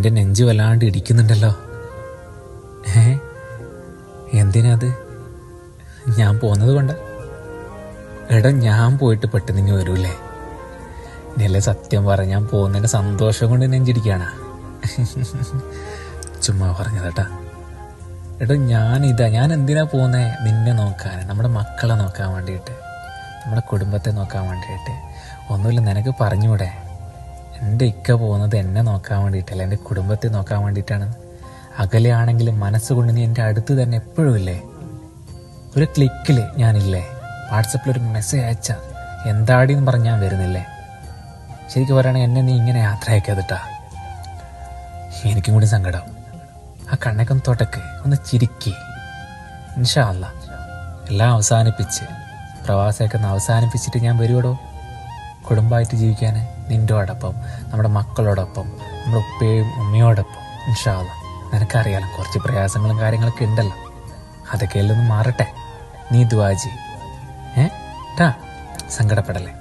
എൻ്റെ നെഞ്ച് വല്ലാണ്ട് ഇടിക്കുന്നുണ്ടല്ലോ. എന്തിനാത്? ഞാൻ പോകുന്നത് കൊണ്ട? എടാ, ഞാൻ പോയിട്ട് പെട്ടെന്ന് ഇനി വരൂല്ലേ? ഇനിയല്ലേ സത്യം പറ, ഞാൻ പോകുന്നതിൻ്റെ സന്തോഷം കൊണ്ട് നെഞ്ചിടിക്കാനാ. ചുമ്മാ പറഞ്ഞതാട്ടാ. എടാ, ഞാൻ എന്തിനാ പോകുന്നേ? നിന്നെ നോക്കാൻ, നമ്മുടെ മക്കളെ നോക്കാൻ വേണ്ടിയിട്ട്, നമ്മുടെ കുടുംബത്തെ നോക്കാൻ വേണ്ടിയിട്ട്. ഒന്നുമില്ല, നിനക്ക് പറഞ്ഞൂടെ? എൻ്റെ ഇക്ക പോകുന്നത് എന്നെ നോക്കാൻ വേണ്ടിയിട്ടല്ല, എൻ്റെ കുടുംബത്തെ നോക്കാൻ വേണ്ടിയിട്ടാണ്. അകലെയാണെങ്കിലും മനസ്സുകൊണ്ട് നീ എൻ്റെ അടുത്ത് തന്നെ എപ്പോഴും ഇല്ലേ? ഒരു ക്ലിക്കിൽ ഞാനില്ലേ? വാട്സപ്പിലൊരു മെസ്സേജ് അയച്ചാൽ എന്താടിയെന്ന് പറഞ്ഞ് ഞാൻ വരുന്നില്ലേ? ശരിക്കും പറയുകയാണെങ്കിൽ എന്നെ നീ ഇങ്ങനെ യാത്ര അയക്കാതിട്ടാ. എനിക്കും കൂടി സങ്കടം. ആ കണ്ണൊക്കെ ഒന്ന് തൊട്ടക്ക്, ഒന്ന് ചിരിക്കി. ഇൻഷാ അല്ലാ എല്ലാം അവസാനിപ്പിച്ച്, പ്രവാസമൊക്കെ ഒന്ന് അവസാനിപ്പിച്ചിട്ട് ഞാൻ വരുവടോ കുടുംബമായിട്ട് ജീവിക്കാൻ, നിൻ്റെയോടൊപ്പം, നമ്മുടെ മക്കളോടൊപ്പം, നമ്മുടെ ഉപ്പയും ഉമ്മയോടൊപ്പം. ഇൻഷാ അല്ലാ. നിനക്കറിയാലോ കുറച്ച് പ്രയാസങ്ങളും കാര്യങ്ങളൊക്കെ ഉണ്ടല്ലോ, അതൊക്കെ എല്ലാം ഒന്ന് മാറട്ടെ. നീ ദുആ ചെയ്യ്. സങ്കടപ്പെടല്ലേ.